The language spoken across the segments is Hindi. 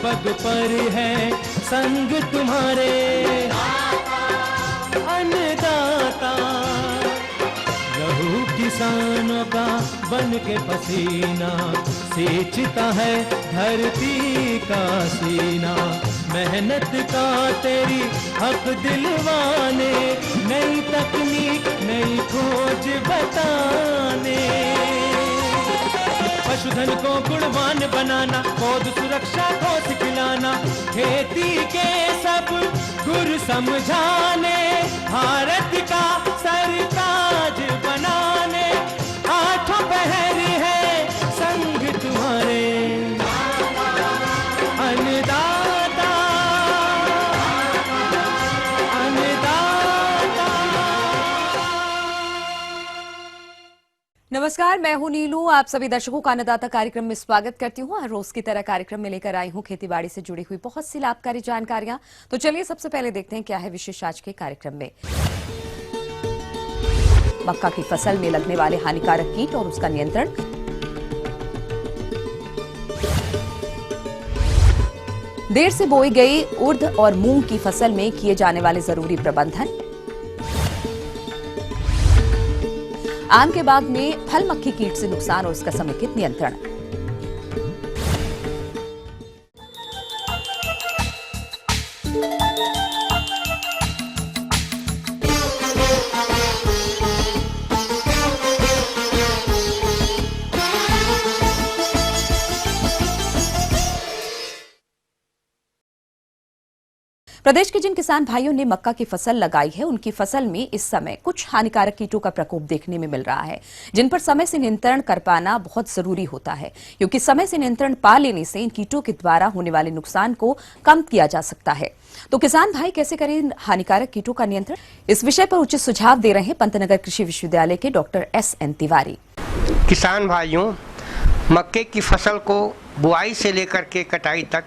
पग पर है संग तुम्हारे। अन्नदाता लहू किसानों का बन के पसीना सींचता है धरती का सीना। मेहनत का तेरी हक दिलवाने, नई तकनीक नई खोज बताने। पशुधन को गुणवान बनाना, पौध सुरक्षा को सिखलाना, खेती के सब गुर समझाने, भारत का सरताज बनाने। आठों पहर है संग तुम्हारे। अन्नदाता अन्नदाता। नमस्कार, मैं हूं नीलू। आप सभी दर्शकों का अन्नदाता कार्यक्रम में स्वागत करती हूं। हर रोज की तरह कार्यक्रम में लेकर आई हूं खेतीबाड़ी से जुड़ी हुई बहुत सी लाभकारी जानकारियां। तो चलिए सबसे पहले देखते हैं क्या है विशेष आज के कार्यक्रम में। मक्का की फसल में लगने वाले हानिकारक कीट और उसका नियंत्रण, देर से बोई गई उर्द और मूंग की फसल में किए जाने वाले जरूरी प्रबंधन, आम के बाग में फल मक्खी कीट से नुकसान और उसका समेकित नियंत्रण। प्रदेश के जिन किसान भाइयों ने मक्का की फसल लगाई है, उनकी फसल में इस समय कुछ हानिकारक कीटों का प्रकोप देखने में मिल रहा है, जिन पर समय से नियंत्रण कर पाना बहुत जरूरी होता है, क्योंकि समय से नियंत्रण पा लेने से इन कीटों के द्वारा होने वाले नुकसान को कम किया जा सकता है। तो किसान भाई कैसे करें इन हानिकारक कीटों का नियंत्रण, इस विषय पर उचित सुझाव दे रहे हैं पंतनगर कृषि विश्वविद्यालय के डॉक्टर SN तिवारी। किसान भाइयों, मक्के की फसल को बुआई से लेकर के कटाई तक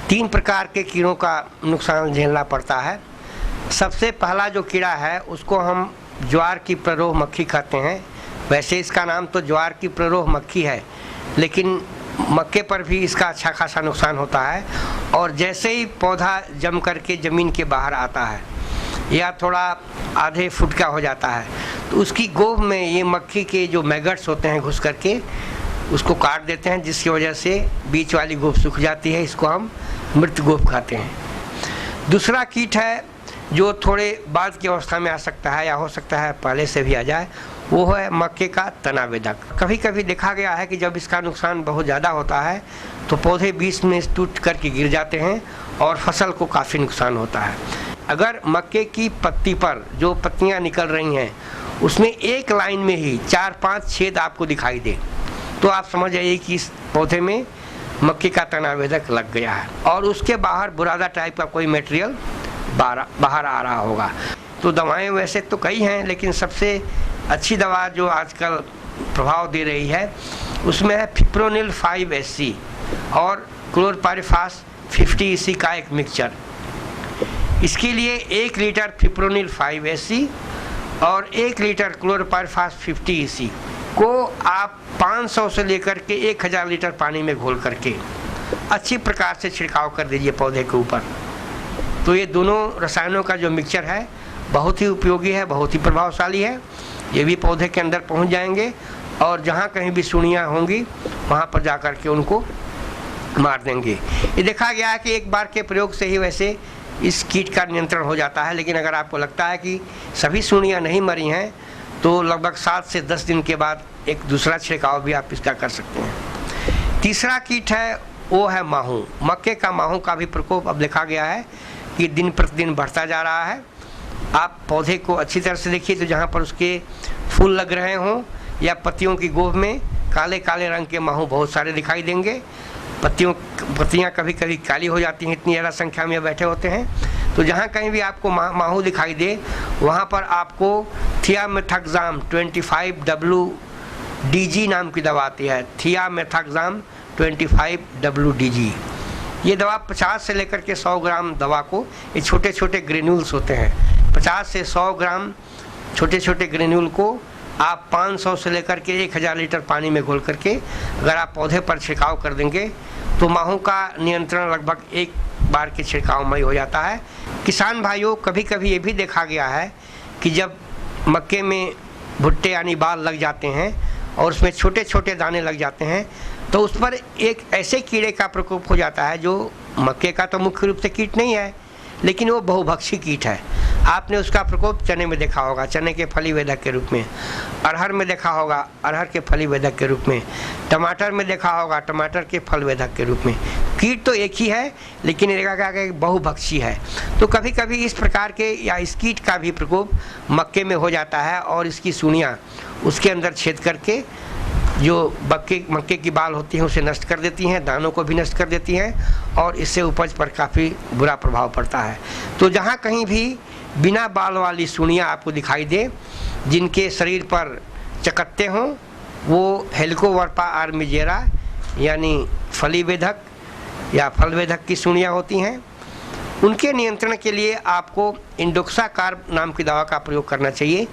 3 प्रकार के कीड़ों का नुकसान झेलना पड़ता है। सबसे पहला जो कीड़ा है उसको हम ज्वार की प्ररोह मक्खी कहते हैं। वैसे इसका नाम तो ज्वार की प्ररोह मक्खी है, लेकिन मक्के पर भी इसका अच्छा खासा नुकसान होता है। और जैसे ही पौधा जम करके ज़मीन के बाहर आता है या थोड़ा आधे फुट का हो जाता है, तो उसकी गोभ में ये मक्खी के जो मैगट्स होते हैं घुस करके उसको काट देते हैं, जिसकी वजह से बीच वाली गोभ सूख जाती है। इसको हम मृत गोभ खाते हैं। दूसरा कीट है जो थोड़े बाद की अवस्था में आ सकता है या हो सकता है पहले से भी आ जाए, वो है मक्के का तना वेदक। कभी कभी देखा गया है कि जब इसका नुकसान बहुत ज़्यादा होता है तो पौधे बीच में टूट करके गिर जाते हैं और फसल को काफ़ी नुकसान होता है। अगर मक्के की पत्ती पर जो पत्तियाँ निकल रही हैं उसमें एक लाइन में ही 4-5 छेद आपको दिखाई दे, तो आप समझ जाइए कि इस पौधे में मक्के का तनावेदक लग गया है और उसके बाहर बुरादा टाइप का कोई मटेरियल बाहर आ रहा होगा। तो दवाएं वैसे तो कई हैं, लेकिन सबसे अच्छी दवा जो आजकल प्रभाव दे रही है उसमें है फिप्रोनिल 5SC और क्लोरपाइरिफास 50 EC का एक मिक्सचर। इसके लिए 1 लीटर फिप्रोनिल 5SC और 1 लीटर क्लोरपाइरिफास 50 EC को आप 500 से लेकर के 1000 लीटर पानी में घोल करके अच्छी प्रकार से छिड़काव कर दीजिए पौधे के ऊपर। तो ये दोनों रसायनों का जो मिक्सचर है बहुत ही उपयोगी है, बहुत ही प्रभावशाली है। ये भी पौधे के अंदर पहुंच जाएंगे और जहाँ कहीं भी सुड़ियाँ होंगी वहाँ पर जा कर के उनको मार देंगे। ये देखा गया है कि एक बार के प्रयोग से ही वैसे इस कीट का नियंत्रण हो जाता है, लेकिन अगर आपको लगता है कि सभी सुड़ियाँ नहीं मरी हैं तो लगभग 7 से 10 दिन के बाद एक दूसरा छिड़काव भी आप इसका कर सकते हैं। तीसरा कीट है वो है माहू। मक्के का माहू का भी प्रकोप अब देखा गया है कि दिन प्रतिदिन बढ़ता जा रहा है। आप पौधे को अच्छी तरह से देखिए तो जहाँ पर उसके फूल लग रहे हों या पत्तियों की गोभ में काले काले रंग के माहू बहुत सारे दिखाई देंगे। पत्तियाँ कभी कभी काली हो जाती हैं, इतनी ज़्यादा संख्या में बैठे होते हैं। तो जहाँ कहीं भी आपको माहू दिखाई दे वहाँ पर आपको थियामेथाक्साम 25WDG नाम की दवा आती है। थियामेथाक्साम 25WDG ये दवा 50 से लेकर के 100 ग्राम दवा को, ये छोटे छोटे ग्रेन्यूल्स होते हैं, 50 से 100 ग्राम छोटे छोटे ग्रेन्यूल को आप 500 से लेकर के 1000 लीटर पानी में घोल करके अगर आप पौधे पर छिड़काव कर देंगे तो माहों का नियंत्रण लगभग एक बार के छिड़काव में ही हो जाता है। किसान भाइयों, कभी कभी ये भी देखा गया है कि जब मक्के में भुट्टे यानी बाल लग जाते हैं और उसमें छोटे छोटे दाने लग जाते हैं तो उस पर एक ऐसे कीड़े का प्रकोप हो जाता है जो मक्के का तो मुख्य रूप से कीट नहीं है, लेकिन वो बहुभक्षी कीट है। आपने उसका प्रकोप चने में देखा होगा, चने के फलीवेदक के रूप में, अरहर में देखा होगा, अरहर के फलीवेदक के रूप में, टमाटर में देखा होगा, टमाटर के फलवेदक के रूप में। कीट तो एक ही है, लेकिन ये क्या बहुभक्षी है। तो कभी कभी इस प्रकार के या इस कीट का भी प्रकोप मक्के में हो जाता है और इसकी सूढ़ियाँ उसके अंदर छेद करके जो मक्के की बाल होती हैं उसे नष्ट कर देती हैं, दानों को भी नष्ट कर देती हैं और इससे उपज पर काफ़ी बुरा प्रभाव पड़ता है। तो जहाँ कहीं भी बिना बाल वाली सूढ़ियाँ आपको दिखाई दे, जिनके शरीर पर चकत्ते हों, वो हेलिकोवर्पा आर्मिजेरा यानी फलीवेदक या फलवेदक की सूढ़ियाँ होती हैं। उनके नियंत्रण के लिए आपको इंडोक्साकार्ब नाम की दवा का प्रयोग करना चाहिए।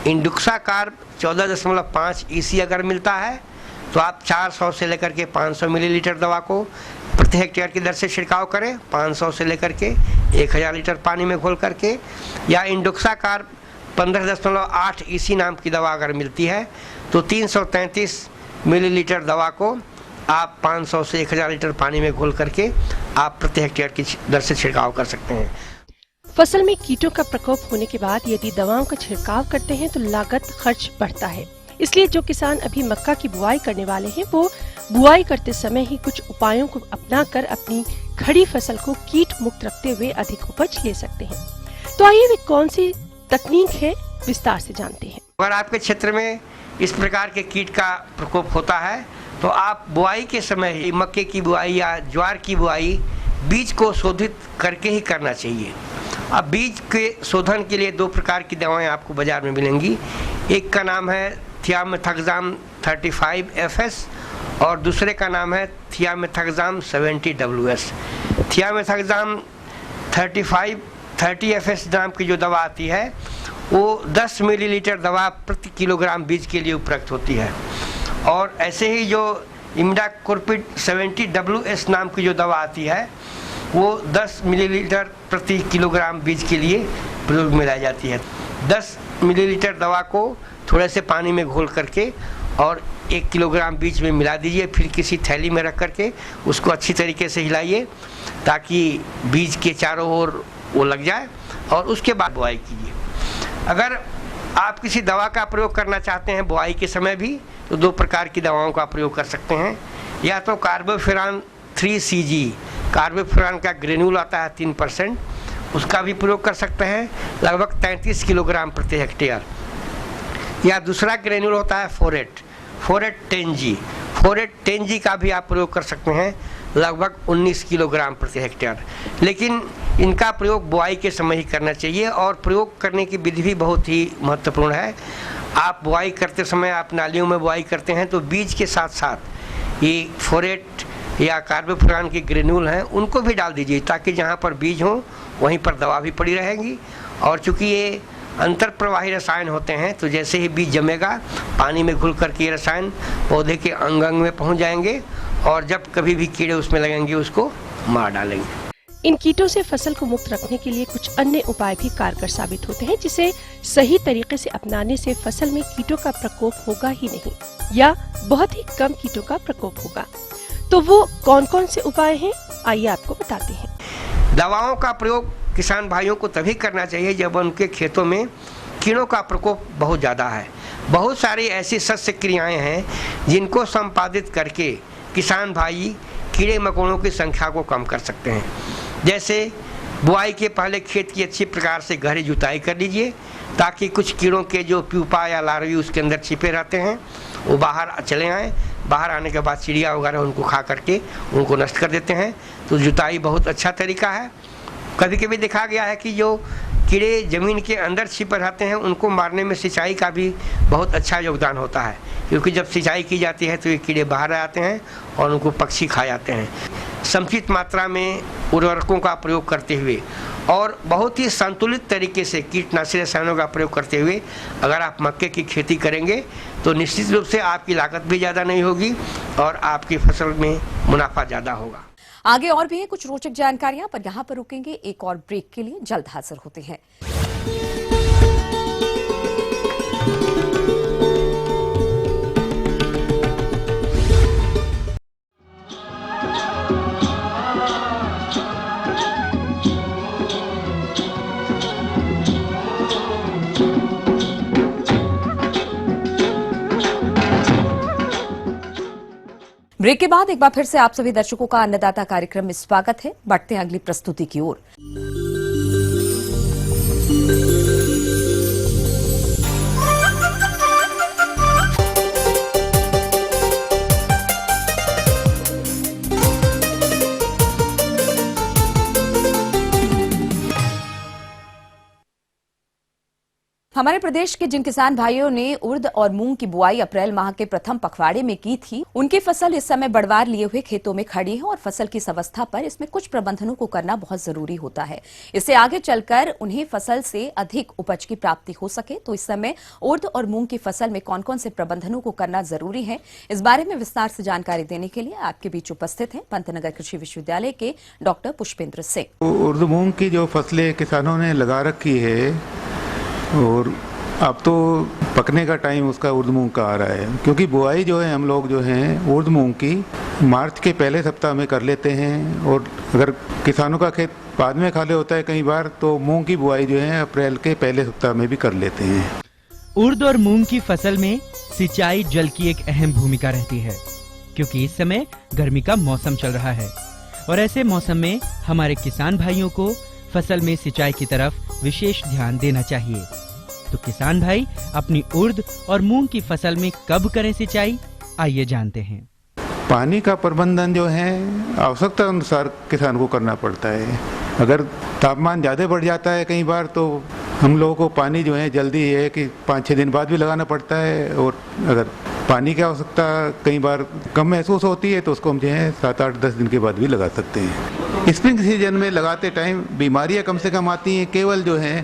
इंडोक्साकार्ब 14.5 EC अगर मिलता है तो आप 400 से लेकर के 500 मिलीलीटर दवा को प्रति हेक्टेयर की दर से छिड़काव करें, 500 से लेकर के 1000 लीटर पानी में घोल करके। या इंडोक्साकार्ब 15.8 EC नाम की दवा अगर मिलती है तो 333 मिलीलीटर दवा को आप 500 से 1000 लीटर पानी में घोल करके आप प्रति हेक्टेयर की दर से छिड़काव कर सकते हैं। फसल में कीटों का प्रकोप होने के बाद यदि दवाओं का छिड़काव करते हैं तो लागत खर्च बढ़ता है। इसलिए जो किसान अभी मक्का की बुआई करने वाले हैं वो बुआई करते समय ही कुछ उपायों को अपनाकर अपनी खड़ी फसल को कीट मुक्त रखते हुए अधिक उपज ले सकते हैं। तो आइए वे कौन सी तकनीक है विस्तार से जानते हैं। अगर आपके क्षेत्र में इस प्रकार के कीट का प्रकोप होता है तो आप बुआई के समय ही मक्के की बुआई या ज्वार की बुआई बीज को शोधित करके ही करना चाहिए। अब बीज के शोधन के लिए 2 प्रकार की दवाएं आपको बाजार में मिलेंगी। एक का नाम है थियामेथाक्साम 35FS और दूसरे का नाम है थियामेथाक्साम 70WS। थियामेथाक्साम 30FS नाम की जो दवा आती है वो 10 मिलीलीटर दवा प्रति किलोग्राम बीज के लिए उपयुक्त होती है। और ऐसे ही जो इमिडाक्लोप्रिड 70WS नाम की जो दवा आती है वो 10 मिलीलीटर प्रति किलोग्राम बीज के लिए प्रयोग में लाई जाती है। 10 मिलीलीटर दवा को थोड़े से पानी में घोल करके और 1 किलोग्राम बीज में मिला दीजिए, फिर किसी थैली में रख करके उसको अच्छी तरीके से हिलाइए ताकि बीज के चारों ओर वो लग जाए और उसके बाद बुआई कीजिए। अगर आप किसी दवा का प्रयोग करना चाहते हैं बुआई के समय भी तो 2 प्रकार की दवाओं का प्रयोग कर सकते हैं। या तो कार्बोफ्यूरान 3CG, कार्बोफ्यूरान का ग्रेन्यूल आता है 3%, उसका भी प्रयोग कर सकते हैं लगभग 33 किलोग्राम प्रति हेक्टेयर। या दूसरा ग्रेन्यूल होता है फोरेट 10G का भी आप प्रयोग कर सकते हैं लगभग 19 किलोग्राम प्रति हेक्टेयर। लेकिन इनका प्रयोग बुआई के समय ही करना चाहिए और प्रयोग करने की विधि भी बहुत ही महत्वपूर्ण है। आप बुआई करते समय आप नालियों में बुआई करते हैं तो बीज के साथ साथ ये फोरेट या कार्बोफ्यूरान के ग्रेन्यूल हैं उनको भी डाल दीजिए ताकि जहाँ पर बीज हो वहीं पर दवा भी पड़ी रहेगी। और चूँकि ये अंतर प्रवाही रसायन होते हैं तो जैसे ही बीज जमेगा पानी में घुल करके ये रसायन पौधे के अंग अंग में पहुँच जाएंगे और जब कभी भी कीड़े उसमें लगेंगे उसको मार डालेंगे। इन कीटों से फसल को मुक्त रखने के लिए कुछ अन्य उपाय भी कारगर साबित होते हैं जिसे सही तरीके से अपनाने से फसल में कीटों का प्रकोप होगा ही नहीं या बहुत ही कम कीटों का प्रकोप होगा। तो वो कौन कौन से उपाय हैं आइए आपको बताते हैं। दवाओं का प्रयोग किसान भाइयों को तभी करना चाहिए जब उनके खेतों में कीड़ों का प्रकोप बहुत ज़्यादा है। बहुत सारी ऐसी सस्य क्रियाएं हैं जिनको संपादित करके किसान भाई कीड़े मकोड़ों की संख्या को कम कर सकते हैं। जैसे बुआई के पहले खेत की अच्छी प्रकार से गहरी जुताई कर लीजिए ताकि कुछ कीड़ों के जो प्यूपा या लार्वी उसके अंदर छिपे रहते हैं वो बाहर चले आएँ। बाहर आने के बाद चिड़िया वगैरह उनको खा करके उनको नष्ट कर देते हैं। तो जुताई बहुत अच्छा तरीका है। कभी कभी देखा गया है कि जो कीड़े ज़मीन के अंदर छिपे रहते हैं उनको मारने में सिंचाई का भी बहुत अच्छा योगदान होता है, क्योंकि जब सिंचाई की जाती है तो ये कीड़े बाहर आते हैं और उनको पक्षी खा जाते हैं। समुचित मात्रा में उर्वरकों का प्रयोग करते हुए और बहुत ही संतुलित तरीके से कीटनाशी रसायनों का प्रयोग करते हुए अगर आप मक्के की खेती करेंगे तो निश्चित रूप से आपकी लागत भी ज़्यादा नहीं होगी और आपकी फसल में मुनाफा ज़्यादा होगा। आगे और भी है कुछ रोचक जानकारियां, पर यहां पर रुकेंगे एक और ब्रेक के लिए। जल्द हाजिर होते हैं। ब्रेक के बाद एक बार फिर से आप सभी दर्शकों का अन्नदाता कार्यक्रम में स्वागत है। बढ़ते हैं अगली प्रस्तुति की ओर। हमारे प्रदेश के जिन किसान भाइयों ने उर्द और मूंग की बुआई अप्रैल माह के प्रथम पखवाड़े में की थी, उनकी फसल इस समय बढ़वार लिए हुए खेतों में खड़ी है और फसल की इस अवस्था पर इसमें कुछ प्रबंधनों को करना बहुत जरूरी होता है। इससे आगे चलकर उन्हें फसल से अधिक उपज की प्राप्ति हो सके। तो इस समय उर्द और मूंग की फसल में कौन कौन से प्रबंधनों को करना जरूरी है, इस बारे में विस्तार से जानकारी देने के लिए आपके बीच उपस्थित हैं पंतनगर कृषि विश्वविद्यालय के डॉक्टर पुष्पेंद्र सिंह। उर्द मूंग की जो फसलें किसानों ने लगा रखी है और अब तो पकने का टाइम उसका उर्द मूंग का आ रहा है, क्योंकि बुआई जो है हम लोग जो है उर्द मूंग की मार्च के पहले सप्ताह में कर लेते हैं। और अगर किसानों का खेत बाद में खाली होता है कई बार, तो मूंग की बुआई जो है अप्रैल के पहले सप्ताह में भी कर लेते हैं। उर्द और मूंग की फसल में सिंचाई जल की एक अहम भूमिका रहती है, क्योंकि इस समय गर्मी का मौसम चल रहा है और ऐसे मौसम में हमारे किसान भाइयों को फसल में सिंचाई की तरफ विशेष ध्यान देना चाहिए। तो किसान भाई अपनी उर्द और मूंग की फसल में कब करें सिंचाई, आइए जानते हैं। पानी का प्रबंधन जो है आवश्यकता अनुसार किसान को करना पड़ता है। अगर तापमान ज़्यादा बढ़ जाता है कई बार, तो हम लोगों को पानी जो है जल्दी है कि 5-6 दिन बाद भी लगाना पड़ता है। और अगर पानी की आवश्यकता कई बार कम महसूस होती है तो उसको हम जो है 7-8-10 दिन के बाद भी लगा सकते हैं। स्प्रिंग सीजन में लगाते टाइम बीमारियां कम से कम आती हैं, केवल जो है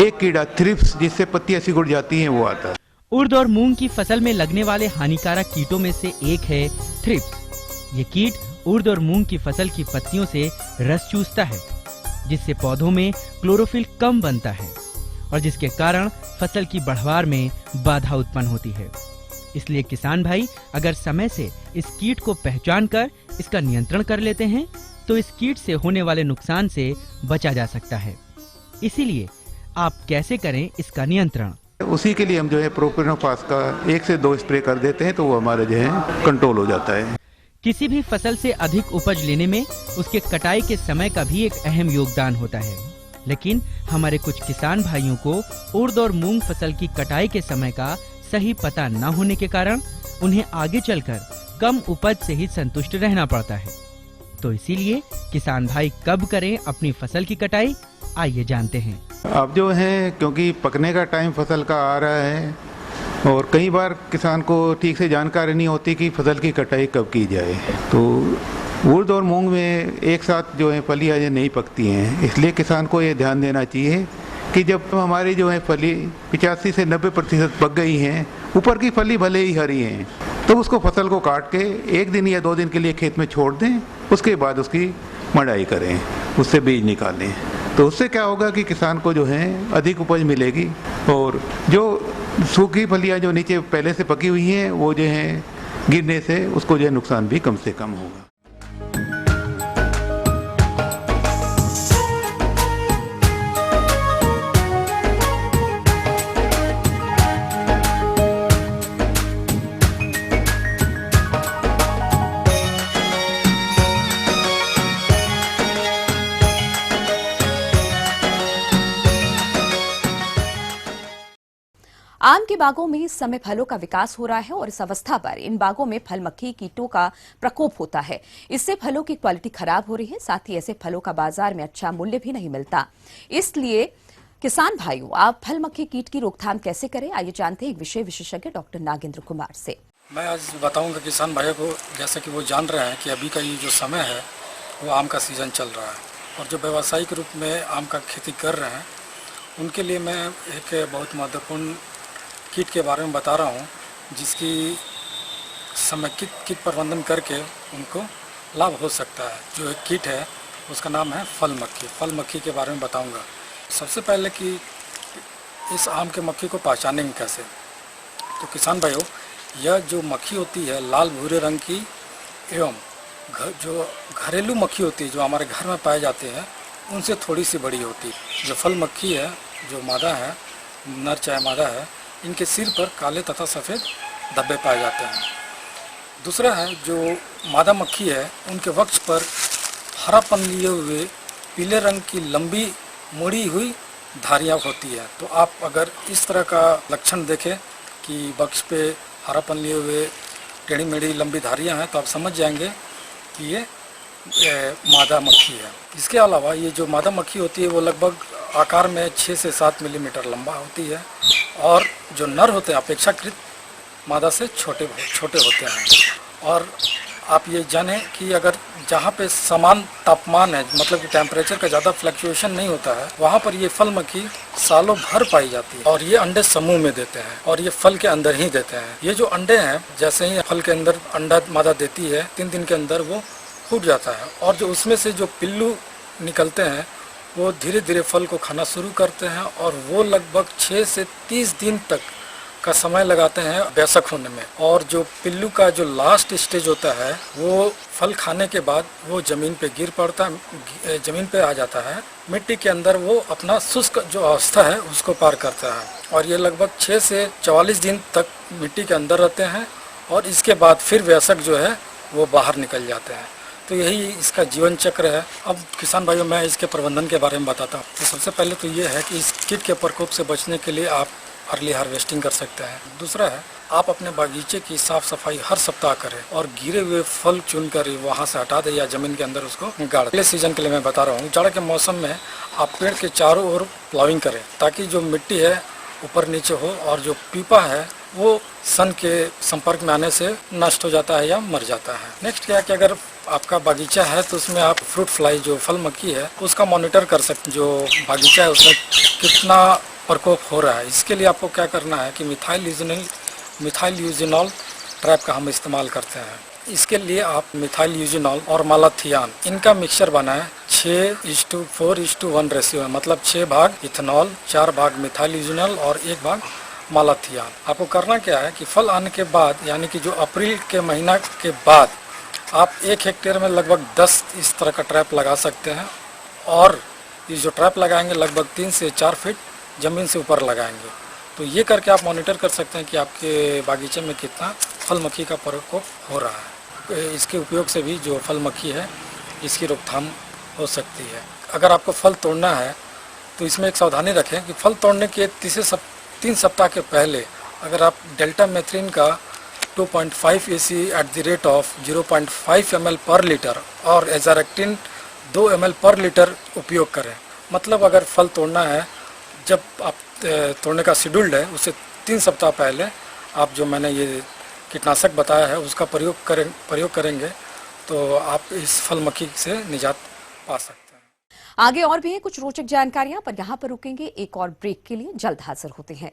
एक कीड़ा थ्रिप्स, जिससे पत्तियां सिकुड़ जाती हैं, वो आता है। उर्द और मूंग की फसल में लगने वाले हानिकारक कीटों में से एक है थ्रिप्स। ये कीट उर्द और मूंग की फसल की पत्तियों से रस चूसता है, जिससे पौधों में क्लोरोफिल कम बनता है और जिसके कारण फसल की बढ़वार में बाधा उत्पन्न होती है। इसलिए किसान भाई अगर समय से इस कीट को पहचान कर इसका नियंत्रण कर लेते हैं तो इस कीट से होने वाले नुकसान से बचा जा सकता है। इसीलिए आप कैसे करें इसका नियंत्रण? उसी के लिए हम जो है प्रोपिनोफास का 1 से 2 स्प्रे कर देते हैं, तो वो हमारे जो है कंट्रोल हो जाता है। किसी भी फसल से अधिक उपज लेने में उसके कटाई के समय का भी एक अहम योगदान होता है, लेकिन हमारे कुछ किसान भाइयों को उर्द और मूंग फसल की कटाई के समय का सही पता न होने के कारण उन्हें आगे चलकर कम उपज से ही संतुष्ट रहना पड़ता है। तो इसीलिए किसान भाई कब करें अपनी फसल की कटाई, आइए जानते हैं। अब जो है क्योंकि पकने का टाइम फसल का आ रहा है और कई बार किसान को ठीक से जानकारी नहीं होती कि फसल की कटाई कब की जाए, तो उर्द और मूंग में एक साथ जो है फलियाँ नहीं पकती हैं। इसलिए किसान को ये ध्यान देना चाहिए कि जब हमारी जो है फली 85 से 90% पक गई हैं, ऊपर की फली भले ही हरी हैं, तो उसको फसल को काट के 1 दिन या 2 दिन के लिए खेत में छोड़ दें। उसके बाद उसकी मड़ाई करें, उससे बीज निकालें। तो उससे क्या होगा कि किसान को जो है अधिक उपज मिलेगी और जो सूखी फलियाँ जो नीचे पहले से पकी हुई हैं वो जो है गिरने से उसको जो है नुकसान भी कम से कम होगा। आम के बागों में इस समय फलों का विकास हो रहा है और इस अवस्था पर इन बागों में फल मक्खी कीटों का प्रकोप होता है। इससे फलों की क्वालिटी खराब हो रही है, साथ ही ऐसे फलों का बाजार में अच्छा मूल्य भी नहीं मिलता। इसलिए किसान भाइयों, आप फल मक्खी कीट की रोकथाम कैसे करें, आइए जानते हैं एक विषय विशेषज्ञ डॉक्टर नागेंद्र कुमार से। मैं आज बताऊंगा किसान भाइयों को, जैसे कि वो जान रहे हैं कि अभी का ये जो समय है वो आम का सीज़न चल रहा है और जो व्यावसायिक रूप में आम का खेती कर रहे हैं उनके लिए मैं एक बहुत महत्वपूर्ण कीट के बारे में बता रहा हूँ, जिसकी समेकित कीट प्रबंधन करके उनको लाभ हो सकता है। जो एक कीट है उसका नाम है फल मक्खी। फल मक्खी के बारे में बताऊंगा। सबसे पहले कि इस आम के मक्खी को पहचानेंगे कैसे। तो किसान भाइयों, यह जो मक्खी होती है लाल भूरे रंग की एवं जो घरेलू मक्खी होती है जो हमारे घर में पाए जाते हैं उनसे थोड़ी सी बड़ी होती है। जो फल मक्खी है, जो मादा है, नर चाहे मादा है, इनके सिर पर काले तथा सफ़ेद धब्बे पाए जाते हैं। दूसरा है जो मादा मक्खी है, उनके वक्ष पर हरापन लिए हुए पीले रंग की लंबी मुड़ी हुई धारियाँ होती है। तो आप अगर इस तरह का लक्षण देखें कि वक्ष पे हरापन लिए हुए टेढ़ी मेढ़ी लंबी धारियाँ हैं तो आप समझ जाएंगे कि ये मादा मक्खी है। इसके अलावा ये जो मादा मक्खी होती है वो लगभग आकार में 6 से 7 मिलीमीटर लंबा होती है और जो नर होते हैं अपेक्षाकृत मादा से छोटे होते हैं। और आप ये जानें कि अगर जहाँ पे समान तापमान है, मतलब कि टेम्परेचर का ज़्यादा फ्लक्चुएशन नहीं होता है, वहाँ पर ये फल मक्खी सालों भर पाई जाती है और ये अंडे समूह में देते हैं और ये फल के अंदर ही देते हैं। ये जो अंडे हैं, जैसे ही फल के अंदर अंडा मादा देती है 3 दिन के अंदर वो फूट जाता है और जो उसमें से जो पिल्लू निकलते हैं वो धीरे धीरे फल को खाना शुरू करते हैं और वो लगभग 6 से 30 दिन तक का समय लगाते हैं वयस्क होने में। और जो पिल्लू का जो लास्ट स्टेज होता है वो फल खाने के बाद वो ज़मीन पे गिर पड़ता है, ज़मीन पे आ जाता है, मिट्टी के अंदर वो अपना शुष्क जो अवस्था है उसको पार करता है और ये लगभग 6 से 44 दिन तक मिट्टी के अंदर रहते हैं और इसके बाद फिर वयस्क जो है वो बाहर निकल जाते हैं। तो यही इसका जीवन चक्र है। अब किसान भाइयों, मैं इसके प्रबंधन के बारे में बताता हूँ। तो सबसे पहले तो ये है कि इस कीट के प्रकोप से बचने के लिए आप अर्ली हार्वेस्टिंग कर सकते हैं। दूसरा है आप अपने बागीचे की साफ सफाई हर सप्ताह करें और गिरे हुए फल चुनकर वहाँ से हटा दें या जमीन के अंदर उसको गाड़ दें। अगले सीजन के लिए मैं बता रहा हूँ, जाड़े के मौसम में आप पेड़ के चारों ओर प्लाविंग करें ताकि जो मिट्टी है ऊपर नीचे हो और जो पीपा है वो सन के संपर्क में आने से नष्ट हो जाता है या मर जाता है। नेक्स्ट क्या है कि अगर आपका बागीचा है तो उसमें आप फ्रूट फ्लाई जो फल मक्खी है उसका मॉनिटर कर सकते हैं। जो बागीचा है उसमें कितना प्रकोप हो रहा है। इसके लिए आपको क्या करना है कि मिथाइल यूजिनॉल ट्रैप का हम इस्तेमाल करते हैं। इसके लिए आप मिथाइल यूजिनॉल और मालाथियान इनका मिक्सचर बनाएं 6:4:1 रेशियो है, मतलब 6 भाग इथेनॉल, 4 भाग मिथाइल यूजिनॉल और 1 भाग मालाथियान। आपको करना क्या है कि फल आने के बाद, यानी कि जो अप्रैल के महीना के बाद आप 1 हेक्टेयर में लगभग 10 इस तरह का ट्रैप लगा सकते हैं और ये जो ट्रैप लगाएंगे लगभग 3 से 4 फीट ज़मीन से ऊपर लगाएंगे। तो ये करके आप मॉनिटर कर सकते हैं कि आपके बागीचे में कितना फल मक्खी का प्रकोप हो रहा है। इसके उपयोग से भी जो फल मक्खी है इसकी रोकथाम हो सकती है। अगर आपको फल तोड़ना है तो इसमें एक सावधानी रखें कि फल तोड़ने के 3 सप्ताह के पहले अगर आप डेल्टा मेथ्रिन का 2.5 EC at the rate of 0.5 ml पर लीटर और एजारेक्टिन 2 ml पर लीटर उपयोग करें। मतलब अगर फल तोड़ना है, जब आप तोड़ने का शेड्यूल्ड है उससे 3 सप्ताह पहले आप जो मैंने ये कीटनाशक बताया है उसका प्रयोग करेंगे तो आप इस फल मक्खी से निजात पा सकते हैं। आगे और भी है कुछ रोचक जानकारियां, पर यहाँ पर रुकेंगे एक और ब्रेक के लिए। जल्द हाजिर होते हैं।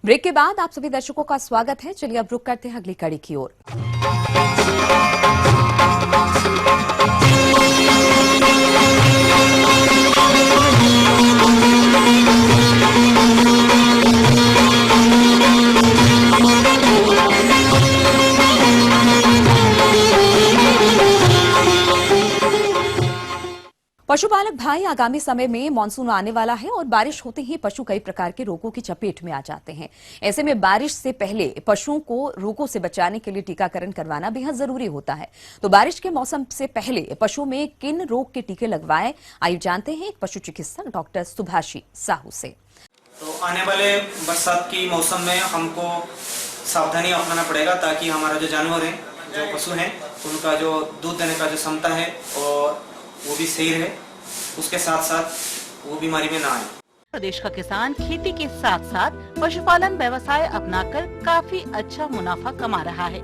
ब्रेक के बाद आप सभी दर्शकों का स्वागत है। चलिए अब रुक करते हैं अगली कड़ी की ओर। पशुपालक भाई, आगामी समय में मानसून आने वाला है और बारिश होते ही पशु कई प्रकार के रोगों की चपेट में आ जाते हैं। ऐसे में बारिश से पहले पशुओं को रोगों से बचाने के लिए टीकाकरण करवाना बेहद जरूरी होता है। तो बारिश के मौसम से पहले पशुओं में किन रोग के टीके लगवाएं, आइए जानते हैं एक पशु चिकित्सक डॉक्टर सुभाषी साहू से। तो आने वाले बरसात की मौसम में हमको सावधानी अपनाना पड़ेगा ताकि हमारा जो जानवर है, जो पशु है, उनका जो दूध देने का जो क्षमता है और वो भी सही रहे। उसके साथ साथ वो बीमारी में ना आए। प्रदेश का किसान खेती के साथ साथ पशुपालन व्यवसाय अपनाकर काफी अच्छा मुनाफा कमा रहा है।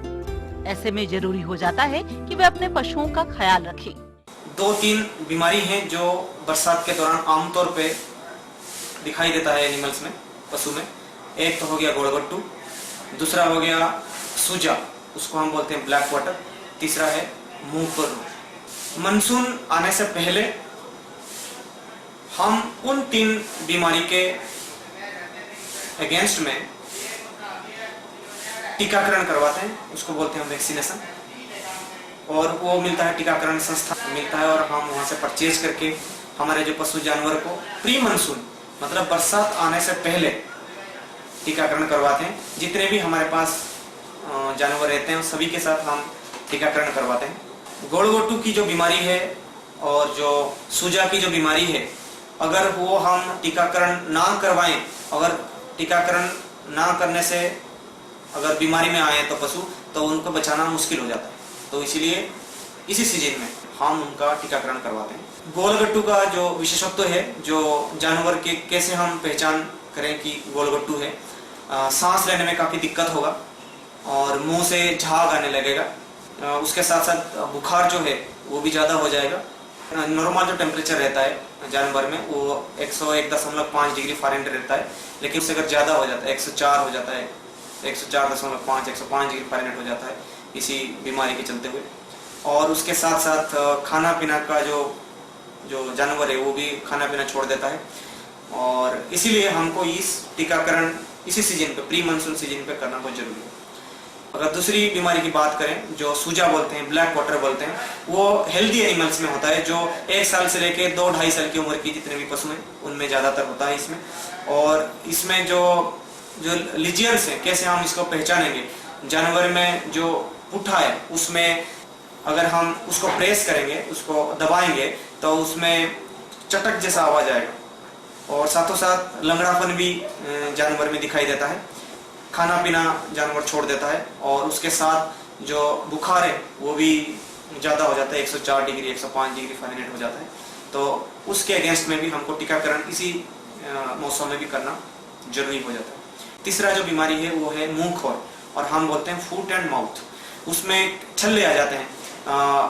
ऐसे में जरूरी हो जाता है कि वे अपने पशुओं का ख्याल रखें। 2-3 बीमारी हैं जो बरसात के दौरान आमतौर पे दिखाई देता है एनिमल्स में, पशु में। एक तो हो गया गोड़गट्टू, दूसरा हो गया सूजा, उसको हम बोलते हैं ब्लैक वाटर, तीसरा है मुंहखोर रोग। मानसून आने से पहले हम उन 3 बीमारी के अगेंस्ट में टीकाकरण करवाते हैं, उसको बोलते हैं वैक्सीनेशन। और वो मिलता है, टीकाकरण संस्था मिलता है, और हम वहाँ से परचेज करके हमारे जो पशु जानवर को प्री मानसून मतलब बरसात आने से पहले टीकाकरण करवाते हैं। जितने भी हमारे पास जानवर रहते हैं सभी के साथ हम टीकाकरण करवाते हैं। गोड़गोटू की जो बीमारी है और जो सूजा की जो बीमारी है, अगर वो हम टीकाकरण ना करवाएं, अगर टीकाकरण ना करने से अगर बीमारी में आए तो पशु, तो उनको बचाना मुश्किल हो जाता है। तो इसीलिए इसी सीजन में हम उनका टीकाकरण करवाते हैं। गोलगट्टू का जो विशेषत्व है, जो जानवर के कैसे हम पहचान करें कि गोलगट्टू है, सांस लेने में काफ़ी दिक्कत होगा और मुंह से झाग आने लगेगा। उसके साथ साथ बुखार जो है वो भी ज़्यादा हो जाएगा। नॉर्मल जो टेम्परेचर रहता है जानवर में वो 101.5 डिग्री फ़ारेनहाइट रहता है, लेकिन उससे अगर ज़्यादा हो जाता है 104 हो जाता है, 104.5 105 डिग्री फ़ारेनहाइट हो जाता है इसी बीमारी के चलते हुए। और उसके साथ साथ खाना पीना का जो जानवर है वो भी खाना पीना छोड़ देता है। और इसीलिए हमको इस टीकाकरण इसी सीजन पे, प्री मानसून सीजन पे करना बहुत जरूरी है। अगर दूसरी बीमारी की बात करें, जो सूजा बोलते हैं, ब्लैक वाटर बोलते हैं, वो हेल्दी एनिमल्स में होता है, जो 1 साल से लेके 2-2.5 साल की उम्र की जितने भी पशु हैं उनमें ज़्यादातर होता है इसमें। और इसमें जो लीजियंस है, कैसे हम इसको पहचानेंगे, जानवर में जो पुट्ठा है उसमें अगर हम उसको प्रेस करेंगे, उसको दबाएंगे, तो उसमें चटक जैसा आवाज आएगा। और साथों साथ लंगड़ापन भी जानवर में दिखाई देता है, खाना पीना जानवर छोड़ देता है, और उसके साथ जो बुखार है वो भी ज़्यादा हो जाता है, 104 डिग्री 105 डिग्री फ़ारेनहाइट हो जाता है। तो उसके अगेंस्ट में भी हमको टीकाकरण इसी मौसम में भी करना जरूरी हो जाता है। तीसरा जो बीमारी है वो है मुंहखोर, और हम बोलते हैं फूट एंड माउथ। उसमें छल्ले आ जाते हैं,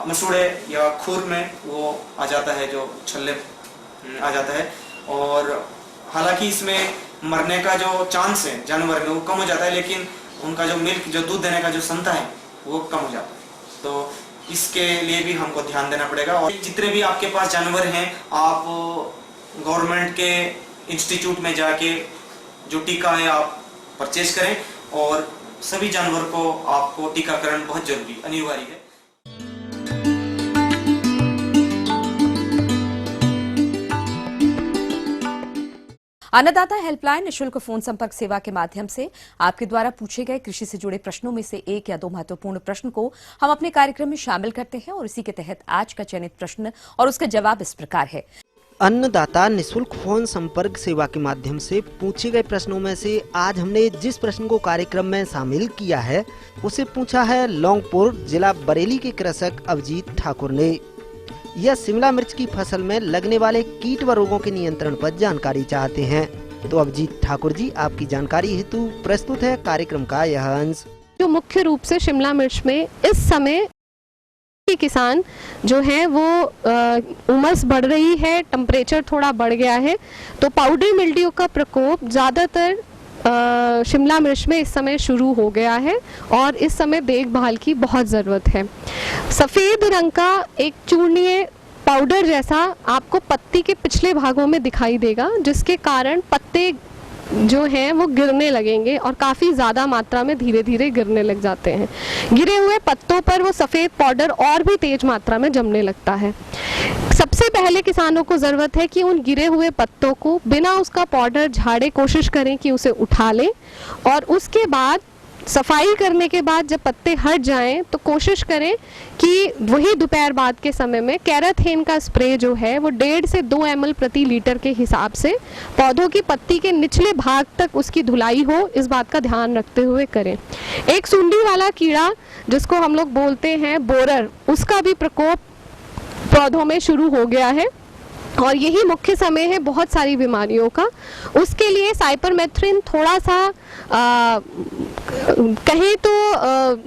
मसूड़े या खुर में वो आ जाता है, जो छल्ले आ जाता है। और हालांकि इसमें मरने का जो चांस है जानवर में वो कम हो जाता है, लेकिन उनका जो मिल्क, जो दूध देने का जो क्षमता है वो कम हो जाता है। तो इसके लिए भी हमको ध्यान देना पड़ेगा। और जितने भी आपके पास जानवर हैं, आप गवर्नमेंट के इंस्टीट्यूट में जाके जो टीका है आप परचेज करें, और सभी जानवर को आपको टीकाकरण बहुत जरूरी अनिवार्य है। अन्नदाता हेल्पलाइन निःशुल्क फोन संपर्क सेवा के माध्यम से आपके द्वारा पूछे गए कृषि से जुड़े प्रश्नों में से 1 या 2 महत्वपूर्ण प्रश्न को हम अपने कार्यक्रम में शामिल करते हैं, और इसी के तहत आज का चयनित प्रश्न और उसका जवाब इस प्रकार है। अन्नदाता निःशुल्क फोन संपर्क सेवा के माध्यम से पूछे गए प्रश्नों में से आज हमने जिस प्रश्न को कार्यक्रम में शामिल किया है उसे पूछा है लौंगपुर जिला बरेली के कृषक अभिजीत ठाकुर ने। यह शिमला मिर्च की फसल में लगने वाले कीट व रोगों के नियंत्रण पर जानकारी चाहते हैं। तो अभिजीत ठाकुर जी, आपकी जानकारी हेतु प्रस्तुत है कार्यक्रम का यह अंश। जो मुख्य रूप से शिमला मिर्च में इस समय किसान जो है वो उमस बढ़ रही है, टेम्परेचर थोड़ा बढ़ गया है, तो पाउडरी मिल्ड्यू का प्रकोप ज़्यादातर शिमला मिर्च में इस समय शुरू हो गया है, और इस समय देखभाल की बहुत ज़रूरत है। सफ़ेद रंग का एक चूर्णीय पाउडर जैसा आपको पत्ती के पिछले भागों में दिखाई देगा, जिसके कारण पत्ते जो हैं वो गिरने लगेंगे और काफ़ी ज़्यादा मात्रा में धीरे धीरे गिरने लग जाते हैं। गिरे हुए पत्तों पर वो सफ़ेद पाउडर और भी तेज मात्रा में जमने लगता है। सबसे पहले किसानों को ज़रूरत है कि उन गिरे हुए पत्तों को बिना उसका पाउडर झाड़े कोशिश करें कि उसे उठा लें, और उसके बाद सफाई करने के बाद जब पत्ते हट जाएं तो कोशिश करें कि वही दोपहर बाद के समय में कैराथेन का स्प्रे जो है वो 1.5 से 2 ml प्रति लीटर के हिसाब से पौधों की पत्ती के निचले भाग तक उसकी धुलाई हो, इस बात का ध्यान रखते हुए करें। एक सुंडी वाला कीड़ा जिसको हम लोग बोलते हैं बोरर, उसका भी प्रकोप पौधों में शुरू हो गया है। और यही मुख्य समय है बहुत सारी बीमारियों का। उसके लिए साइपरमेथ्रिन थोड़ा सा कहें तो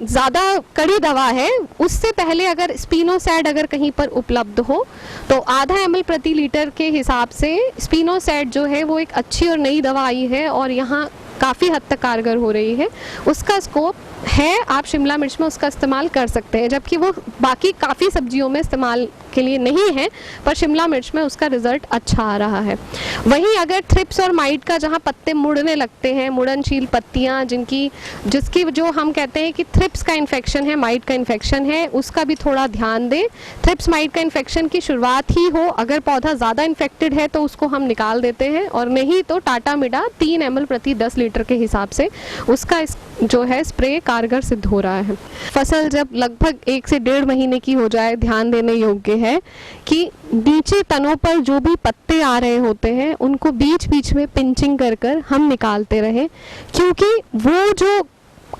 ज़्यादा कड़ी दवा है। उससे पहले अगर स्पिनोसैड अगर कहीं पर उपलब्ध हो तो आधा ml प्रति लीटर के हिसाब से स्पिनोसैड जो है वो एक अच्छी और नई दवा आई है और यहाँ काफ़ी हद तक कारगर हो रही है। उसका स्कोप है, आप शिमला मिर्च में उसका इस्तेमाल कर सकते हैं, जबकि वो बाकी काफ़ी सब्जियों में इस्तेमाल के लिए नहीं है, पर शिमला मिर्च में उसका रिजल्ट अच्छा आ रहा है। वहीं अगर थ्रिप्स और माइट का जहाँ पत्ते मुड़ने लगते हैं, मुड़नशील पत्तियाँ जिसकी जो हम कहते हैं कि थ्रिप्स का इन्फेक्शन है, माइट का इन्फेक्शन है, उसका भी थोड़ा ध्यान दें। थ्रिप्स माइट का इन्फेक्शन की शुरुआत ही हो, अगर पौधा ज़्यादा इन्फेक्टेड है तो उसको हम निकाल देते हैं, और नहीं तो टाटा मिडा 3 ml प्रति 10 लीटर के हिसाब से उसका जो है स्प्रे कारगर सिद्ध हो रहा है। फसल जब लगभग 1 से 1.5 महीने की हो जाए, ध्यान देने योग्य है कि नीचे तनों पर जो भी पत्ते आ रहे होते हैं उनको बीच बीच में पिंचिंग कर हम निकालते रहें, क्योंकि वो जो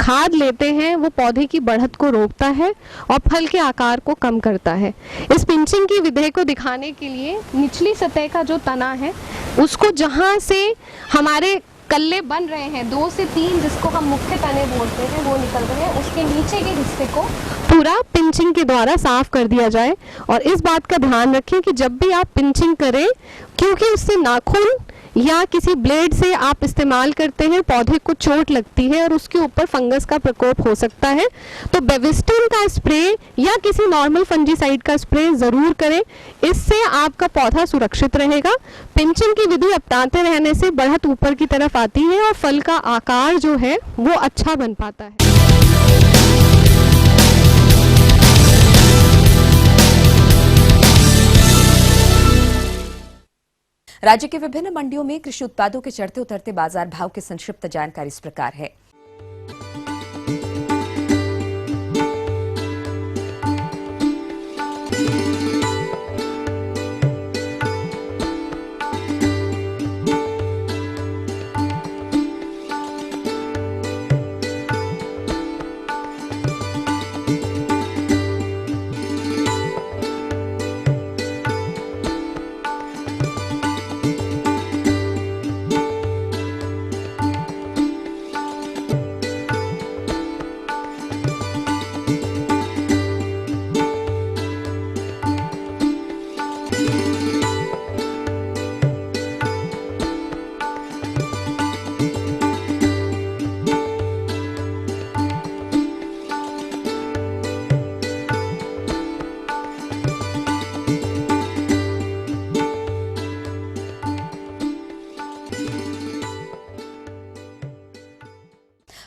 खाद लेते हैं वो पौधे की बढ़त को रोकता है और फल के आकार को कम करता है। इस पिंचिंग की विधि को दिखाने के लिए निचली सतह का जो तना है उसको जहाँ से हमारे कल्ले बन रहे हैं 2 से 3, जिसको हम मुख्य तने बोलते हैं, वो निकल रहे हैं, उसके नीचे के हिस्से को पूरा पिंचिंग के द्वारा साफ कर दिया जाए। और इस बात का ध्यान रखें कि जब भी आप पिंचिंग करें, क्योंकि उससे नाखून या किसी ब्लेड से आप इस्तेमाल करते हैं, पौधे को चोट लगती है और उसके ऊपर फंगस का प्रकोप हो सकता है, तो बेविस्टिन का स्प्रे या किसी नॉर्मल फंजीसाइड का स्प्रे ज़रूर करें। इससे आपका पौधा सुरक्षित रहेगा। पिंचिंग की विधि अपनाते रहने से बढ़त ऊपर की तरफ आती है और फल का आकार जो है वो अच्छा बन पाता है। राज्य के विभिन्न मंडियों में कृषि उत्पादों के चढ़ते उतरते बाजार भाव की संक्षिप्त जानकारी इस प्रकार है।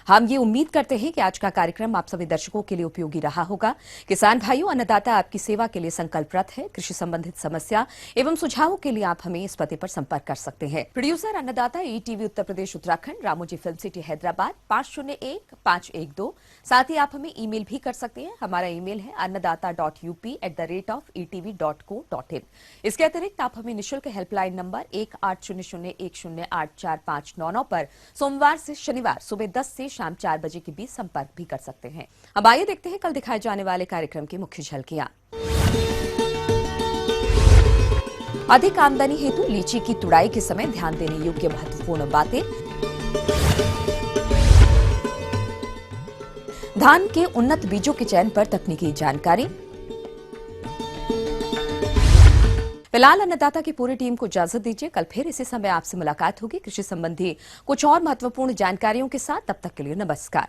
हम ये उम्मीद करते हैं कि आज का कार्यक्रम आप सभी दर्शकों के लिए उपयोगी रहा होगा। किसान भाइयों, अन्नदाता आपकी सेवा के लिए संकल्परत है। कृषि संबंधित समस्या एवं सुझावों के लिए आप हमें इस पते पर संपर्क कर सकते हैं। प्रोड्यूसर अन्नदाता ETV Uttar Pradesh Uttarakhand, Ramoji film city Hyderabad 501512। साथ ही आप हमें ईमेल भी कर सकते हैं। हमारा ईमेल है annadata.up@etv.co.in। इसके अतिरिक्त आप हमें निःशुल्क हेल्पलाइन नंबर 180010845999 पर सोमवार से शनिवार सुबह 10 से शाम 4 बजे के बीच संपर्क भी कर सकते हैं। अब आइए देखते हैं कल दिखाए जाने वाले कार्यक्रम की मुख्य झलकियां। अधिक आमदनी हेतु लीची की तुड़ाई के समय ध्यान देने योग्य महत्वपूर्ण बातें। धान के उन्नत बीजों के चयन पर तकनीकी जानकारी। फिलहाल अन्नदाता की पूरी टीम को इजाजत दीजिए। कल फिर इसी समय आपसे मुलाकात होगी कृषि संबंधी कुछ और महत्वपूर्ण जानकारियों के साथ। तब तक के लिए नमस्कार।